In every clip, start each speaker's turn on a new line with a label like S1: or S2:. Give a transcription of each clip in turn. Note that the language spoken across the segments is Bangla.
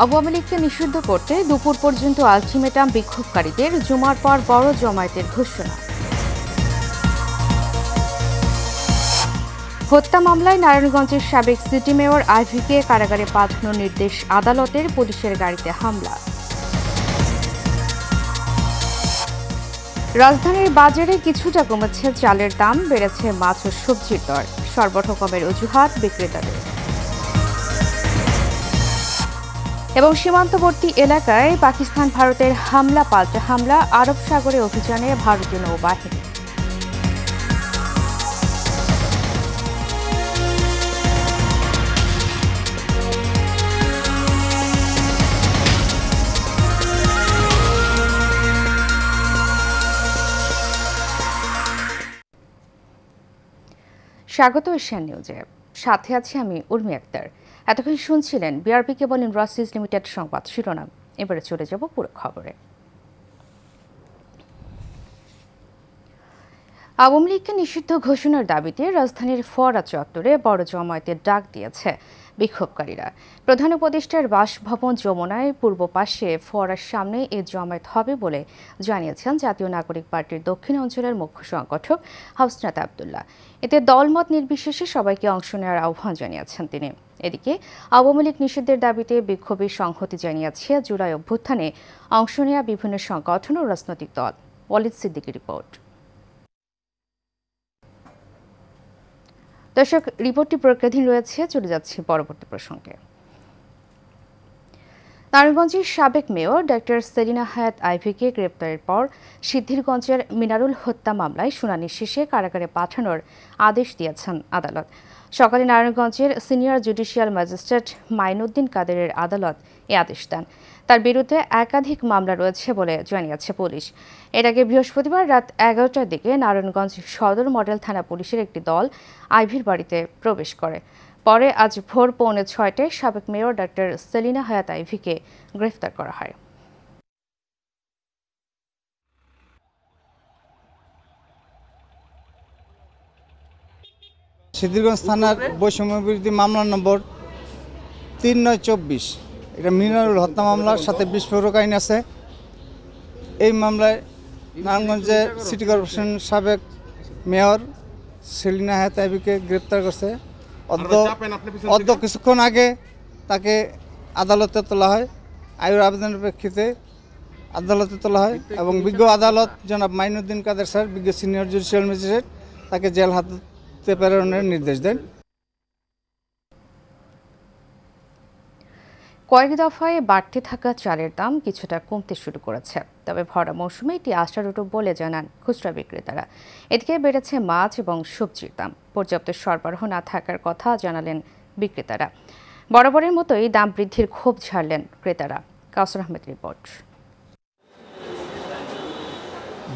S1: আওয়ামী লীগকে নিষিদ্ধ করতে দুপুর পর্যন্ত আলটিমেটাম বিক্ষোভকারীদের, জুমার পর বড় জমায়েতের ঘোষণা। হত্যা মামলায় নারায়ণগঞ্জের সাবেক সিটি মেয়র আইভিকে কারাগারে পাঠানোর নির্দেশ আদালতের, পুলিশের গাড়িতে হামলা। রাজধানীর বাজারে কিছুটা কমেছে চালের দাম, বেড়েছে মাছ ও সবজির দর, সরবরাহ কমের অজুহাত বিক্রেতাদের। এবং সীমান্তবর্তী এলাকায় পাকিস্তান ভারতের হামলা পাল্টা হামলা, আরব সাগরে অভিযানে ভারতীয় নৌবাহিনী। স্বাগত এশিয়ান নিউজে, সাথে আছি আমি উর্মি আক্তার। এতক্ষণ শুনছিলেন বিআরপি কেবল ইন্ডাস্ট্রিজ লিমিটেড সংবাদ শিরোনাম। এবারে চলে যাব পুরো খবরে। আওয়ামী লীগকে নিষিদ্ধ ঘোষণার দাবিতে রাজধানীর ফোয়ারা চত্বরে বড় জমায়েতের ডাক দিয়েছে বিক্ষোভকারীরা। প্রধান উপদেষ্টার বাসভবন যমুনায় পূর্ব পাশে ফোয়ারার সামনে এই জমায়েত হবে বলে জানিয়েছেন জাতীয় নাগরিক পার্টির দক্ষিণ অঞ্চলের মুখ্য সংগঠক হাসনাত আবদুল্লাহ। এতে দলমত নির্বিশেষে সবাইকে অংশ নেওয়ার আহ্বান জানিয়েছেন তিনি। এদিকে আওয়ামী লীগ নিষিদ্ধের দাবিতে বিক্ষোভের সংহতি জানিয়েছে জুলাই অভ্যুত্থানে অংশ নেওয়া বিভিন্ন সংগঠন ও রাজনৈতিক দল। ওয়ালিদ সিদ্দিকীর রিপোর্ট। দর্শক, রিপোর্টটি প্রজ্ঞাধীন রয়েছে, চলে যাচ্ছে পরবর্তী প্রসঙ্গে। নারায়ণগঞ্জের সাবেক মেয়র ডক্টর সেলিনা হায়াৎ আইভিকে গ্রেপ্তারের পর সিদ্ধিরগঞ্জের মিনারুল হত্যা মামলায় শুনানি শেষে কারাগারে পাঠানোর আদেশ দিয়েছেন আদালত। সকালে নারায়ণগঞ্জের সিনিয়র জুডিশিয়াল ম্যাজিস্ট্রেট মাইনুদ্দিন কাদেরের আদালত এ আদেশ দেন। তার বিরুদ্ধে একাধিক মামলা রয়েছে বলে জানিয়েছে পুলিশ। এর আগে বৃহস্পতিবার রাত 11টার দিকে নারায়ণগঞ্জ সদর মডেল থানা পুলিশের একটি দল আইভির বাড়িতে প্রবেশ করে। পরে আজ ভোর 6:45টায় সাবেক মেয়র ডক্টর সেলিনা হায়াৎ আইভিকে গ্রেফতার করা হয়।
S2: সিদ্ধিরগঞ্জ থানার বৈষম্য বিরোধী মামলা নম্বর 3924, এটা মিনারুল হত্যা মামলার সাথে বিস্ফোরক আইন আছে। এই মামলায় নারায়ণগঞ্জের সিটি কর্পোরেশন সাবেক মেয়র সেলিনা হায়াৎ আইভিকে গ্রেপ্তার করছে। অদ্য কিছুক্ষণ আগে তাকে আদালতে তোলা হয়, আয়ুর আবেদনের প্রেক্ষিতে আদালতে তোলা হয় এবং বিজ্ঞ আদালত জনাব মাইনুদ্দিন কাদের স্যার, বিজ্ঞ সিনিয়র জুডিশিয়াল ম্যাজিস্ট্রেট, তাকে জেল হাজতে প্রেরণের নির্দেশ দেন।
S1: কয়েক দফায় বাড়তে থাকা চালের দাম কিছুটা কমতে শুরু করেছে, তবে ভরা মৌসুমে এটি আশানুরূপ বলে জানান খুচরা বিক্রেতারা। এদিকে বেড়েছে মাছ এবং সবজির দাম, পর্যাপ্ত সরবরাহ না থাকার কথা জানালেন বিক্রেতারা। বরাবরের মতোই দাম বৃদ্ধির ক্ষোভ ঝাড়লেন ক্রেতারা। কাউসার আহমেদ রিপোর্ট।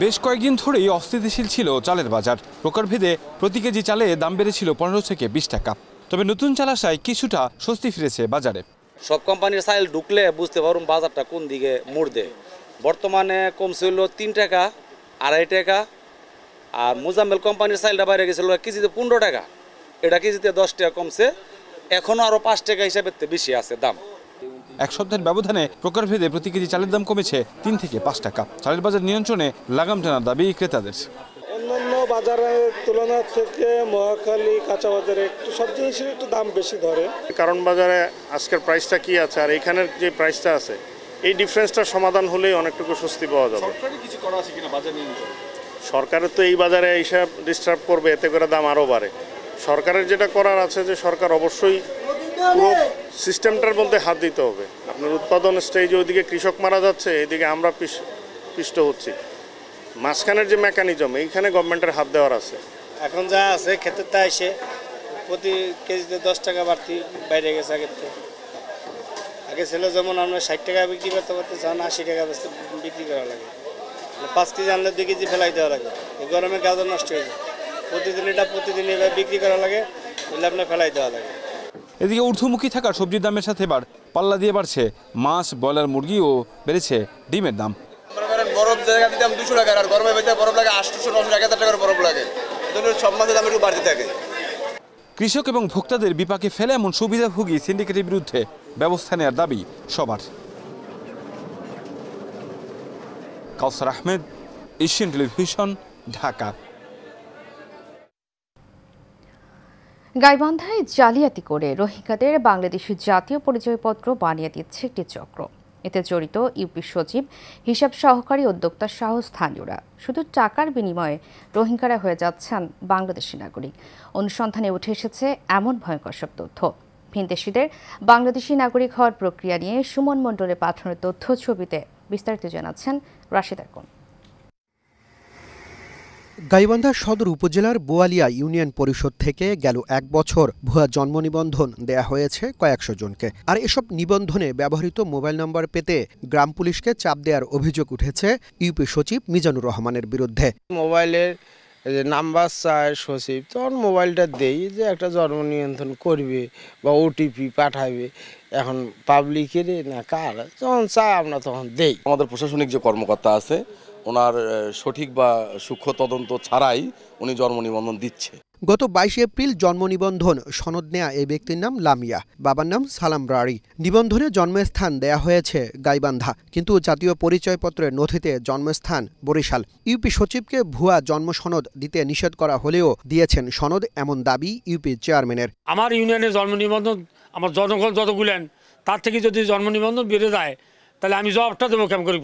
S3: বেশ কয়েকদিন ধরেই অস্থিতিশীল ছিল চালের বাজার। প্রকারভেদে প্রতি কেজি চালে দাম বেড়েছিল 15 থেকে 20 টাকা। তবে নতুন চাল আসায় কিছুটা স্বস্তি ফিরেছে বাজারে।
S4: সব কোম্পানির চাল ঢুকলে বুঝতে পারুন বাজারটা কোন দিকে মোড় দেয়। বর্তমানে কমছে হলো 3 টাকা, 2.5 টাকা। আর মোজাম্মেল কোম্পানির চালটা বাইরে গেছিল কেজিতে 15 টাকা, এটা কেজিতে 10 টাকা কমছে। এখনও আরও 5 টাকা হিসাবে বেশি আছে দাম।
S3: এক সপ্তাহের ব্যবধানে প্রকারভেদে প্রতি কেজি চালের দাম কমেছে 3 থেকে 5 টাকা। চালের বাজার নিয়ন্ত্রণে লাগাম টানার দাবি ক্রেতাদের।
S5: অন্যান্য বাজারের তুলনা থেকে মহাখালী কাঁচা বাজারে একটু সব জিনিসের একটু দাম বেশি ধরে,
S6: কারণ বাজারে আজকের প্রাইসটা কি আছে আর এখানের যে প্রাইসটা আছে, এই ডিফারেন্সটার সমাধান হলেই অনেকটুকু স্বস্তি পাওয়া যাবে। সরকারের তো এই বাজারে হিসাব ডিস্টার্ব করবে, এতে করে দাম আরও বাড়ে। সরকারের যেটা করার আছে যে সরকার অবশ্যই পুরো সিস্টেমটার মধ্যে হাত দিতে হবে। আপনার উৎপাদন স্টেজে ওইদিকে কৃষক মারা যাচ্ছে, এদিকে আমরা পিষ্ট হচ্ছি। মাঝখানের যে মেকানিজম, এইখানে গভর্নমেন্টের হাত দেওয়ার আছে।
S7: এখন যা আছে ক্ষেতের তা এসে প্রতি কেজিতে 10 টাকা বাড়তি বাইরে গেছে আগের থেকে। আগে ছিল যেমন আমরা 60 টাকা বিক্রি করতে পারতেছি, 80 টাকা বিক্রি করা লাগে। 5 কেজি আনলে 2 কেজি ফেলাই দেওয়া লাগে। এই গরমে গাজর নষ্ট হয়ে যায়। প্রতিদিন এবার বিক্রি করা লাগে, বলে আপনার ফেলাই দেওয়া লাগে।
S3: এদিকে ঊর্ধ্বমুখী থাকা সবজির দামের সাথে এবার পাল্লা দিয়ে বাড়ছে মাছ, ব্রয়লার মুরগি ও বেড়েছে ডিমের দাম।
S8: বরফ জায়গা দিতাম 200 টাকা, আর গরমের ভেতরে বরফ লাগে 800-900 টাকা, 1000 টাকার বরফ লাগে। সব মাছের দাম একটু বাড়তে থাকে।
S3: কৃষক এবং ভোক্তাদের বিপাকে ফেলে এমন সুবিধাভোগী সিন্ডিকেটের বিরুদ্ধে ব্যবস্থা নেওয়ার দাবি সবার। কাউসার আহমেদ, এশিয়ান টেলিভিশন, ঢাকা।
S1: গাইবান্ধায় জালিয়াতি করে রোহিঙ্গাদের বাংলাদেশি জাতীয় পরিচয়পত্র বানিয়ে দিচ্ছে একটি চক্র। এতে জড়িত ইউপি সচিব, হিসাব সহকারী উদ্যোক্তা সহ স্থানীয়রা। শুধু টাকার বিনিময়ে রোহিঙ্গারা হয়ে যাচ্ছেন বাংলাদেশি নাগরিক। অনুসন্ধানে উঠে এসেছে এমন ভয়ঙ্কর সব তথ্য। ভিনদেশিদের বাংলাদেশি নাগরিক হওয়ার প্রক্রিয়া নিয়ে সুমন মণ্ডলের পাঠানো তথ্য ছবিতে বিস্তারিত জানাচ্ছেন রাশিদ আকন।
S9: গাইবান্ধা সদর উপজেলার বোয়ালিয়া ইউনিয়ন পরিষদ থেকে গেল 1 বছর ভুয়া জন্ম নিবন্ধন দেয়া হয়েছে কয়েকশো জনকে। আর এসব নিবন্ধনে ব্যবহৃত মোবাইল নম্বর পেতে গ্রাম পুলিশকে চাপ দেওয়ার অভিযোগ উঠেছে ইউপি সচিব মিজানুর রহমানের বিরুদ্ধে।
S7: মোবাইলের নাম্বার চায় সচিব, তখন মোবাইলটা দেই যে একটা জন্ম নিয়ন্ত্রণ করবে বা ওটিপি পাঠাবে। এখন পাবলিকের না কার যখন চায় আমরা তখন দেই।
S10: আমাদের প্রশাসনিক যে কর্মকর্তা আছে ওনার সঠিক বা সূক্ষ্ম তদন্ত ছাড়াই উনি জন্ম নিবন্ধন দিচ্ছে।
S9: গত 22 এপ্রিল জন্ম নিবন্ধন সনদ নেয়া এই ব্যক্তির নাম লামিয়া, বাবার নাম সালাম রাড়ি। নিবন্ধনে জন্মস্থান দেয়া হয়েছে গাইবান্ধা, কিন্তু জাতীয় পরিচয়পত্রের নথিতে জন্মস্থান বরিশাল। ইউপি সচিবকে ভুয়া জন্ম সনদ দিতে নিষেধ করা হলেও দিয়েছেন সনদ, এমন দাবি ইউপি চেয়ারম্যানের।
S11: আমার ইউনিয়নের জন্ম নিবন্ধন আমার জনগণ যতগুলেন তার থেকে যদি জন্ম নিবন্ধন বেড়ে যায় তাহলে আমি জবাবটা দেবো কেমন করি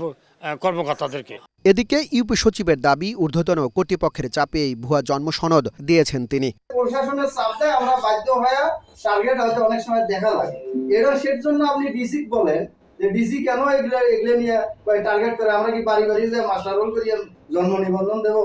S11: কর্মকর্তাদেরকে।
S9: এদিকে ইউপি সচিবের দাবি ঊর্ধ্বতন কর্তৃপক্ষের চাপেই ভুয়া জন্ম সনদ দিয়েছেন তিনি।
S2: প্রশাসনের চাপে আমরা বাধ্য হয়ে টার্গেট হয়তো অনেক সময় দেখা লাগে। এর জন্য আপনি ডিসি বলেন যে ডিসি কেন এগুলো নিয়ে টার্গেট করে? আমরা কি বাড়ি বাড়ি যে মাস্টার রোল করিয়ে জন্ম নিবন্ধন দেব?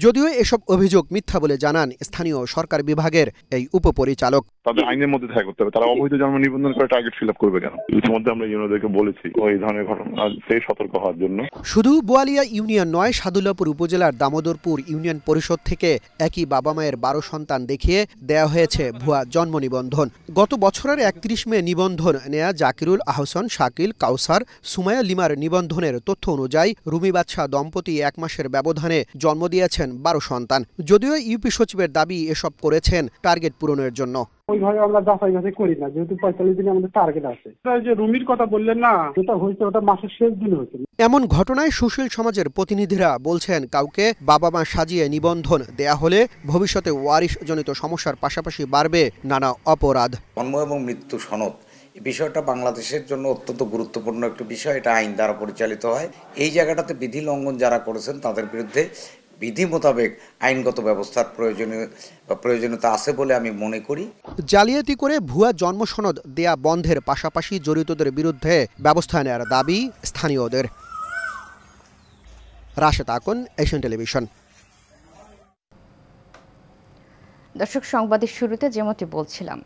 S9: যদিও এসব অভিযোগ মিথ্যা বলে জানান স্থানীয় সরকার বিভাগের এই উপপরিচালক।
S12: তাদের আইনের মধ্যে থাকা করতে হবে, তারা অবৈধ জন্ম নিবন্ধন করে টার্গেট ফিল আপ করবে কেন? ইতিমধ্যে আমরা ইউনিয়নদেরকে বলেছি ওই ধরনের ঘটনা থেকে সতর্ক হওয়ার জন্য।
S9: শুধু বোয়ালিয়া ইউনিয়ন নয়, সাদুল্লাপুর উপজেলার দামোদরপুর ইউনিয়ন পরিষদ থেকে একই বাবা মায়ের 12 সন্তান দেখিয়ে দেয়া হয়েছে ভুয়া জন্ম নিবন্ধন। গত বছরের 31 মে নিবন্ধন নেয়া জাকিরুল আহসান, শাকিল, কাউসার, সুমাইয়া লিমার নিবন্ধনের তথ্য অনুযায়ী রুমি বাদশা দম্পতি 1 মাসের ব্যবধানে জন্ম দিয়েছেন 12 সন্তান। যদিও ইউপি সচিবের দাবি এসব করেছেন টার্গেট পূরণের জন্য।
S5: ওইভাবে আমরা যাচাই বাছাই করি না, যেহেতু 45 দিনে আমাদের টার্গেট আছে। যে রুমির কথা বললেন না, যেটা হয়েছে ওটা মাসের শেষ দিন হয়েছে।
S9: এমন ঘটনায় সুশীল সমাজের প্রতিনিধিরা বলছেন, কাউকে বাবা মা সাজিয়ে নিবন্ধন দেয়া হলে ভবিষ্যতে ওয়ারিশ জনিত সমস্যার পাশাপাশি বাড়বে নানা অপরাধ।
S13: জন্ম এবং মৃত্যু সনদ এই বিষয়টা বাংলাদেশের জন্য অত্যন্ত গুরুত্বপূর্ণ একটি বিষয়। এটা আইন দ্বারা পরিচালিত হয়। এই জায়গাটাতে বিধি লঙ্ঘন যারা করেছেন তাদের বিরুদ্ধে বিধি মোতাবেক আইনগত ব্যবস্থার প্রয়োজনীয়তা আছে বলে আমি মনে করি।
S9: জালিয়াতি করে ভুয়া জন্ম সনদ দেয়া বন্ধের পাশাপাশি জড়িতদের বিরুদ্ধে ব্যবস্থা নেওয়ার দাবি স্থানীয়দের। Rashed Akon, Asian television.
S1: দর্শক, সংবাদের শুরুতে যেমনটি বলছিলাম,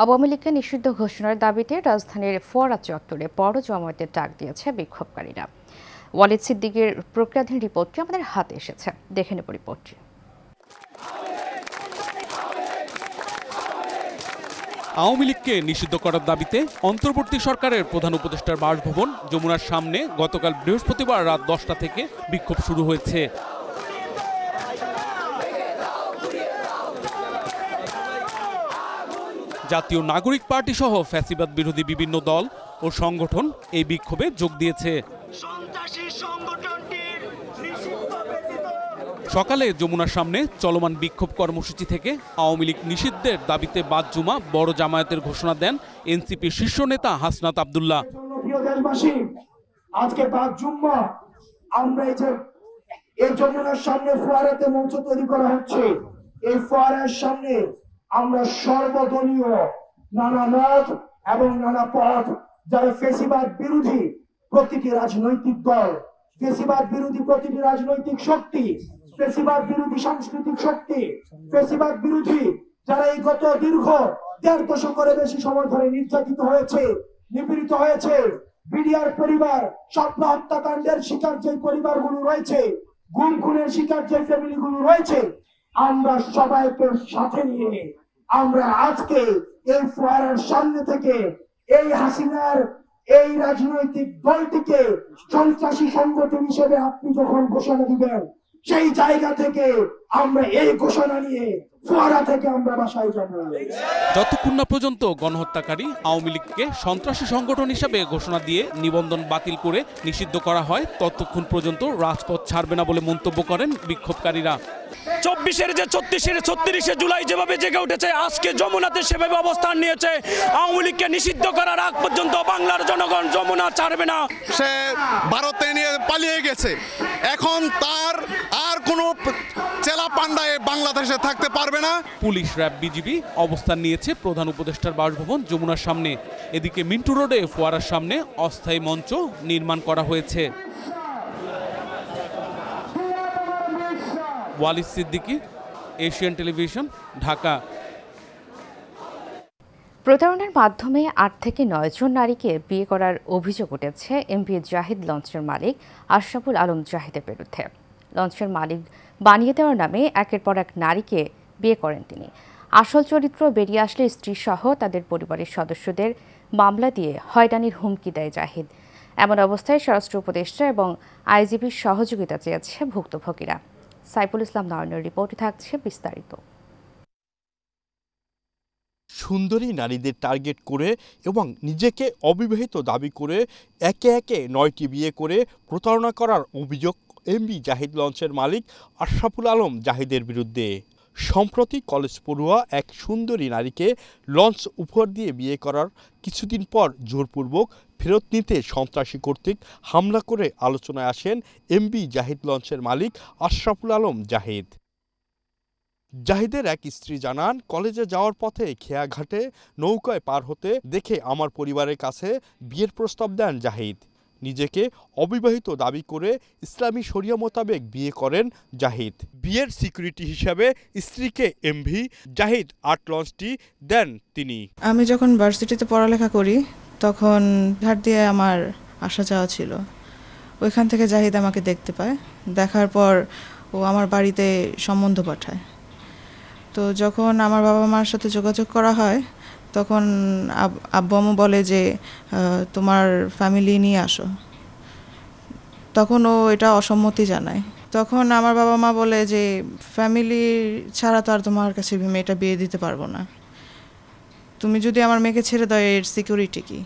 S1: আওয়ামী লীগকে নিষিদ্ধ ঘোষণার দাবিতে রাজধানীর ফোয়ারা চত্বরে বড় জমায়েতের ডাক দিয়েছে বিক্ষোভকারীরা। ওয়ালিদ সিদ্দিকের প্রক্রিয়াধীন রিপোর্টটি আমাদের হাতে এসেছে, দেখে নেব রিপোর্টটি।
S14: আওয়ামী লীগকে নিষিদ্ধ করার দাবিতে অন্তর্বর্তী সরকারের প্রধান উপদেষ্টার বাসভবন যমুনার সামনে গতকাল বৃহস্পতিবার রাত 10টা থেকে বিক্ষোভ শুরু হয়েছে। জাতীয় নাগরিক পার্টি সহ ফ্যাসিবাদ বিরোধী বিভিন্ন দল ও সংগঠন এই বিক্ষোভে যোগ দিয়েছে। সকালে যমুনার সামনে চলমান বিক্ষোভ কর্মসূচি থেকে আওয়ামী লীগ নিষিদ্ধের দাবিতে বাদ জুমা বড় জামায়াতের ঘোষণা দেন এনসিপির শীর্ষ নেতা হাসনাত আব্দুল্লাহ।
S15: আজকে বাদ জুম্মা আমরা এই যমুনার সামনে ফোয়ারাতে মঞ্চ তৈরি করা হচ্ছে। এই ফোয়ারার সামনে আমরা সর্বদলীয় নানা মত এবং নানা পথ, যারা ফেসিবাদ বিরোধী প্রতিটি রাজনৈতিক দল, ফেসিবাদ বিরোধী প্রতিটি রাজনৈতিক শক্তি, ফেসিবাদ বিরোধী সাংস্কৃতিক শক্তি, ফেসিবাদ বিরোধী যারা এই গত দীর্ঘ 1.5 দশকের বেশি সময় ধরে নির্যাতিত হয়েছে, নিপীড়িত হয়েছে, বিডিআর পরিবার, শাপলা হত্যাকাণ্ডের শিকার যে পরিবারগুলো রয়েছে, গুম খুনের শিকার যে ফ্যামিলিগুলো রয়েছে, আমরা সবাইকে সাথে নিয়ে আমরা আজকে এই ফোয়ারার সামনে থেকে এই হাসিনার এই রাজনৈতিক দলটিকে সন্ত্রাসী সংগঠন হিসেবে আপনি যখন ঘোষণা দিবেন, সেই জায়গা থেকে আমরা এই ঘোষণা নিয়ে ফোয়ারা থেকে আমরা বাসায় যাব।
S14: যতক্ষণ না পর্যন্ত গণহত্যাকারী আওয়ামী লীগকে সন্ত্রাসী সংগঠন হিসেবে ঘোষণা দিয়ে নিবন্ধন বাতিল করে নিষিদ্ধ করা হয় ততক্ষণ পর্যন্ত রাজপথ ছাড়বে না বলে মন্তব্য করেন বিক্ষোভকারীরা।
S16: 24-এর যে 36শে জুলাই যেভাবে জেগে উঠেছে, আজকে যমুনাতে সেভাবে অবস্থান নিয়েছে। আওয়ামী লীগকে নিষিদ্ধ করার আগ পর্যন্ত বাংলার জনগণ যমুনা ছাড়বে না।
S17: সে ভারতে নিয়ে পালিয়ে গেছে, এখন তার আর কোনো চেলা পান্ডায় বাংলাদেশে থাকতে পারবে না।
S14: পুলিশ, র্যাব, বিজিবি অবস্থান নিয়েছে প্রধান উপদেষ্টার বাসভবন যমুনার সামনে। এদিকে মিন্টু রোডে ফোয়ারার সামনে অস্থায়ী মঞ্চ নির্মাণ করা হয়েছে। Walid Siddiqui, Asian television, Dhaka.
S1: প্রতারণার মাধ্যমে 8 থেকে 9 জন নারীকে বিয়ে করার অভিযোগ উঠেছে এমভি জাহিদ লঞ্চের মালিক আশরাফুল আলম জাহিদের বিরুদ্ধে। লঞ্চের মালিক বানিয়ে দেওয়ার নামে একের পর এক নারীকে বিয়ে করেন তিনি। আসল চরিত্র বেরিয়ে আসলে স্ত্রীসহ তাদের পরিবারের সদস্যদের মামলা দিয়ে হয়রানির হুমকি দেয় জাহিদ। এমন অবস্থায় স্বরাষ্ট্র উপদেষ্টা এবং আইজিপির সহযোগিতা চেয়েছে ভুক্তভোগীরা। সাইফুল ইসলাম নয়নের রিপোর্টে থাকছে বিস্তারিত।
S18: সুন্দরী নারীদের টার্গেট করে এবং নিজেকে অবিবাহিত দাবি করে একে একে 9টি বিয়ে করে প্রতারণা করার অভিযোগ এমভি জাহিদ লঞ্চের মালিক আশরাফুল আলম জাহিদের বিরুদ্ধে। সম্প্রতি কলেজ পড়ুয়া এক সুন্দরী নারীকে লঞ্চ উপহার দিয়ে বিয়ে করার কিছুদিন পর জোরপূর্বক ফেরত নিতে সন্ত্রাসী কর্তৃক হামলা করে আলোচনায় আসেন এমভি জাহিদ লঞ্চের মালিক আশরাফুল আলম জাহিদ। জাহিদের এক স্ত্রী জানান, কলেজে যাওয়ার পথে খেয়াঘাটে নৌকায় পার হতে দেখে আমার পরিবারের কাছে বিয়ের প্রস্তাব দেন জাহিদ। নিজেকে অবিবাহিত দাবি করে ইসলামী শরিয়া মোতাবেক বিয়ে করেন জাহিদ। বিয়ের সিকিউরিটি হিসাবে স্ত্রীকে এমভি জাহিদ 8 লঞ্চটি দেন তিনি।
S19: আমি যখন ভার্সিটিতে পড়ালেখা করি তখন ঘাট দিয়ে আমার আসা যাওয়া ছিল। ওইখান থেকে জাহিদ আমাকে দেখতে পায়, দেখার পর ও আমার বাড়িতে সম্বন্ধ পাঠায়। তো যখন আমার বাবা মার সাথে যোগাযোগ করা হয় তখন আব্বু আম্মু বলে যে তোমার ফ্যামিলি নিয়ে আসো। তখন ও এটা অসম্মতি জানায়। তখন আমার বাবা মা বলে যে ফ্যামিলি ছাড়া তো আর তোমার কাছে মেয়েটা বিয়ে দিতে পারবো না, তুমি যদি আমার মেয়েকে ছেড়ে দাও এর সিকিউরিটি কি?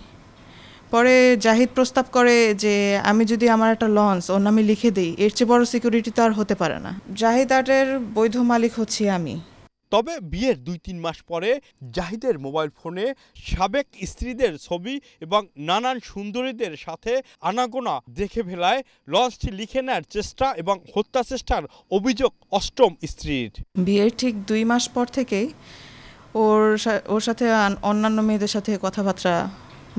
S19: পরে জাহিদ প্রস্তাব করে যে আমি যদি আমার একটা লঞ্চ ওর নামে লিখে দিই, এর চেয়ে বড় সিকিউরিটি তো আর হতে পারে না। জাহিদ আর্টের বৈধ মালিক হচ্ছি আমি।
S18: তবে বিয়ের 2-3 মাস পরে জাহিদের মোবাইল ফোনে সাবেক স্ত্রীদের ছবি এবং নানান সুন্দরীদের সাথে আনাগোনা দেখে ফেলায় লঞ্চটি লিখে নেওয়ার চেষ্টা এবং হত্যা চেষ্টার অভিযোগ অষ্টম স্ত্রীর।
S19: বিয়ের ঠিক 2 মাস পর থেকেই ওর সাথে অন্যান্য মেয়েদের সাথে কথাবার্তা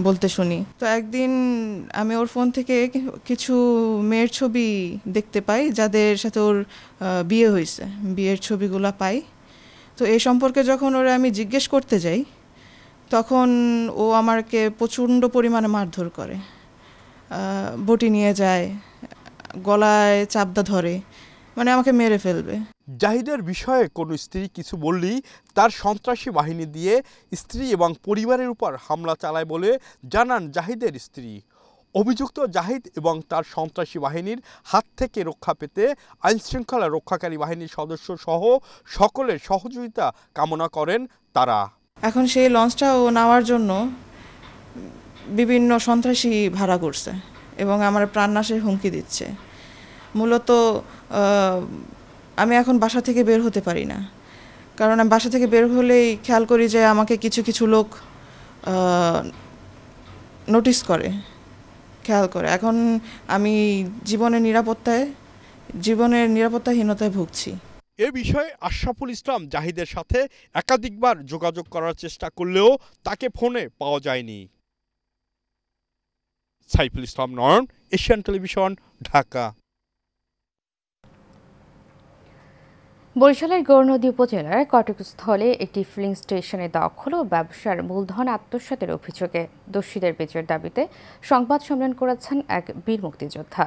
S19: বলতে শুনি। তো একদিন আমি ওর ফোন থেকে কিছু মেয়ের ছবি দেখতে পাই যাদের সাথে ওর বিয়ে হয়েছে, বিয়ের ছবিগুলো পাই। তো এই সম্পর্কে যখন ওরা আমি জিজ্ঞেস করতে যাই তখন ও আমাকে প্রচণ্ড পরিমাণে মারধর করে, বটি নিয়ে যায়, গলায় চাপদা ধরে, মানে আমাকে মেরে ফেলবে।
S18: জাহিদের বিষয়ে কোনো স্ত্রী কিছু বললেই তার সন্ত্রাসী বাহিনী দিয়ে স্ত্রী এবং পরিবারের উপর হামলা চালায় বলে জানান জাহিদের স্ত্রী। অভিযুক্ত জাহিদ এবং তার সন্ত্রাসী বাহিনীর হাত থেকে রক্ষা পেতে আইনশৃঙ্খলা রক্ষাকারী বাহিনীর সদস্য সহ সকলের সহযোগিতা কামনা করেন তারা।
S19: এখন সেই লঞ্চটা ও নেওয়ার জন্য বিভিন্ন সন্ত্রাসী ভাড়া করছে এবং আমার প্রাণনাশের হুমকি দিচ্ছে। মূলত আমি এখন বাসা থেকে বের হতে পারি না, কারণ আমি বাসা থেকে বের হলেই খেয়াল করি যে আমাকে কিছু কিছু লোক নোটিস করে, খেয়াল করে। এখন আমি জীবনের নিরাপত্তাহীনতায় ভুগছি।
S18: এ বিষয়ে আশরাফুল ইসলাম জাহিদের সাথে একাধিকবার যোগাযোগ করার চেষ্টা করলেও তাকে ফোনে পাওয়া যায়নি। সাইফুল ইসলাম নয়ন, এশিয়ান টেলিভিশন, ঢাকা।
S1: বরিশালের গৌরনদী উপজেলার কটকস্থলে একটি ফিলিং স্টেশনে দখল ও ব্যবসার মূলধন আত্মসাতের অভিযোগে দোষীদের বিচারের দাবিতে সংবাদ সম্মেলন করেছেন এক বীর মুক্তিযোদ্ধা।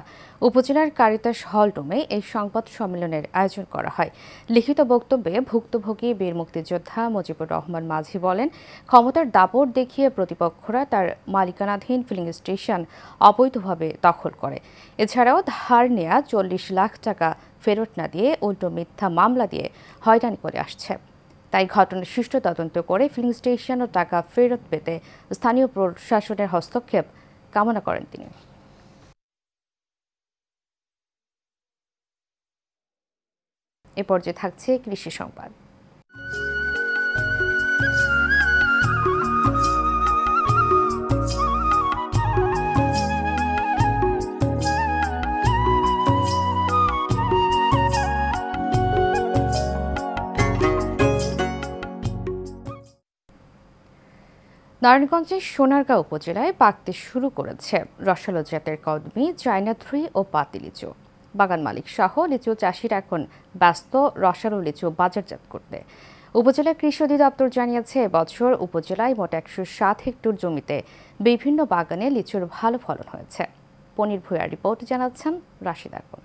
S1: উপজেলার কারিতাস হলরুমে এই সংবাদ সম্মেলনের আয়োজন করা হয়। লিখিত বক্তব্যে ভুক্তভোগী বীর মুক্তিযোদ্ধা মুজিবুর রহমান মাঝি বলেন, ক্ষমতার দাপট দেখিয়ে প্রতিপক্ষরা তার মালিকানাধীন ফিলিং স্টেশন অবৈধভাবে দখল করে। এছাড়াও ধার নেয়া 40 লাখ টাকা ফেরত না দিয়ে উল্টো মিথ্যা মামলা দিয়ে হয়রানি করে আসছে। তাই ঘটনার সুষ্ঠু তদন্ত করে ফিলিং স্টেশন ও টাকা ফেরত পেতে স্থানীয় প্রশাসনের হস্তক্ষেপ কামনা করেন তিনি। এ পর্যায়ে থাকছে কৃষি সংবাদ। নারায়ণগঞ্জের সোনারগাঁও উপজেলায় পাকতে শুরু করেছে রসালো জাতের কদমি, চায়না 3 ও পাতি লিচু। বাগান মালিক সহ লিচু চাষিরা এখন ব্যস্ত রসালো লিচু বাজারজাত করতে। উপজেলা কৃষি অধিদপ্তর জানিয়েছে এবছর উপজেলায় মোট 107 হেক্টর জমিতে বিভিন্ন বাগানে লিচুর ভালো ফলন হয়েছে। পনির ভুঁইয়ার রিপোর্ট জানাচ্ছেন রাশিদ আকন।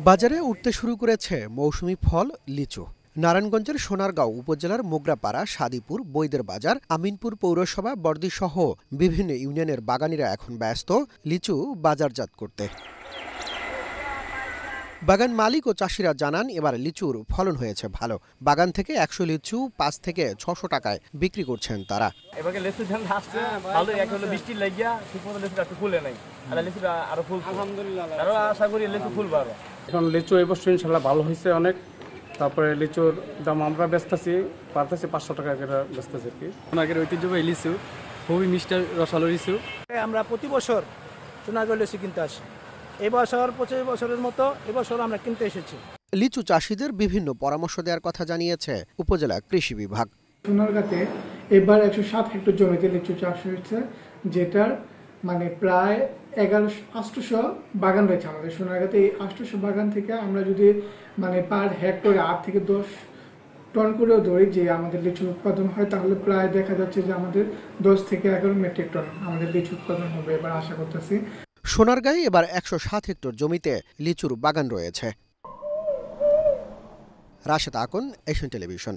S9: বাজারে উঠতে শুরু করেছে মৌসুমি ফল লিচু। নারায়ণগঞ্জের সোনারগাঁও উপজেলার মোগরাপাড়া, সাদিপুর, বৈদের বাজার, আমিনপুর পৌরসভা, বর্দিসহ বিভিন্ন ইউনিয়নের বাগানিরা এখন ব্যস্ত লিচু বাজারজাত করতে। বাগান মালিক ও চাষিরা জানান এবার লিচুর ফলন হয়েছে ভালো। বাগান থেকে 100 লিচু 5 থেকে 600 টাকায় বিক্রি করছেন তারা।
S20: এবারে লিচু ধান আসছে ভালো, এখন বৃষ্টি লাগিয়া ঠিকমতো লিচুটা একটু ফুলে নাই, আর লিচুটা আরো ফুল আলহামদুলিল্লাহ, আরো আশা করি লিচু ফুলবে আরো।
S21: এখন লিচু এই বছর ইনশাআল্লাহ ভালো হয়েছে অনেক। তারপরে লিচুর দাম আমরা বেচতেছি পারতেছি 500 টাকা করে বেচতেছি আর কি।
S22: সোনারগাঁওয়ের ঐতিহ্যবাহী লিচু, খুবই মিষ্টি রসালো লিচু।
S23: আমরা প্রতি বছর সোনারগাঁও লিচু কিনতে আসি। এবছর 25 বছরের মতো এবছর আমরা কিনতে এসেছি।
S9: লিচু চাষিদের বিভিন্ন পরামর্শ দেওয়ার কথা জানিয়েছে উপজেলা কৃষি বিভাগ।
S24: সোনারগাঁতে এবার 107 হেক্টর জমিতে লিচু চাষ হয়েছে, যেটার মানে প্রায় 800 বাগান রয়েছে আমাদের সোনারগাঁতে। এই 800 বাগান থেকে আমরা যদি মানে পার হেক্টরে 8 থেকে 10 টন করেও ধরি যে আমাদের লিচু উৎপাদন হয়, তাহলে প্রায় দেখা যাচ্ছে যে আমাদের 10 থেকে 11 মেট্রিক টন আমাদের লিচু উৎপাদন হবে এবার আশা করতেছি।
S9: সোনারগাঁয়ে এবার 107 হেক্টর জমিতে লিচুর বাগান রয়েছে। Rashed Akon, Asian television.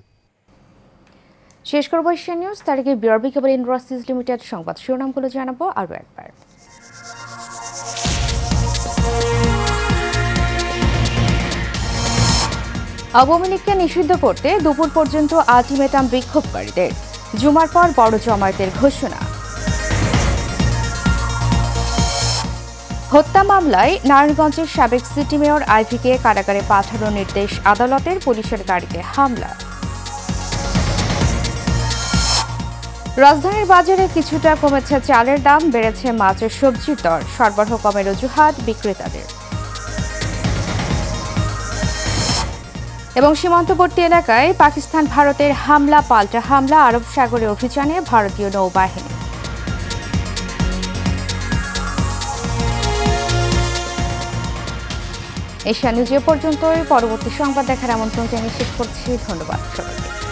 S1: শেষ করব এশিয়ান নিউজ। তার আগে বিআরবি কেবল ইন্ডাস্ট্রিজ লিমিটেড সংবাদ শিরোনামগুলো জানাবো আরও একবার। আওয়ামী লীগকে নিষিদ্ধ করতে দুপুর পর্যন্ত আলটিমেটাম বিক্ষোভকারীদের। জুমার পর বড় জমায়েতের ঘোষণা। হত্যা মামলায় নারায়ণগঞ্জের সাবেক সিটি মেয়র আইভিকে কারাগারে পাঠানোর নির্দেশ আদালতের। পুলিশের গাড়িতে হামলা। রাজধানীর বাজারে কিছুটা কমেছে চালের দাম, বেড়েছে মাছ ও সবজির দর। সরবরাহ কমের অজুহাত বিক্রেতাদের। এবং সীমান্তবর্তী এলাকায় পাকিস্তান ভারতের হামলা পাল্টা হামলা, আরব সাগরে অভিযানে ভারতীয় নৌবাহিনী। এশিয়া নিউজ এ পর্যন্তই। পরবর্তী সংবাদ দেখার আমন্ত্রণ জানিয়ে শেষ করছি। ধন্যবাদ সবাইকে।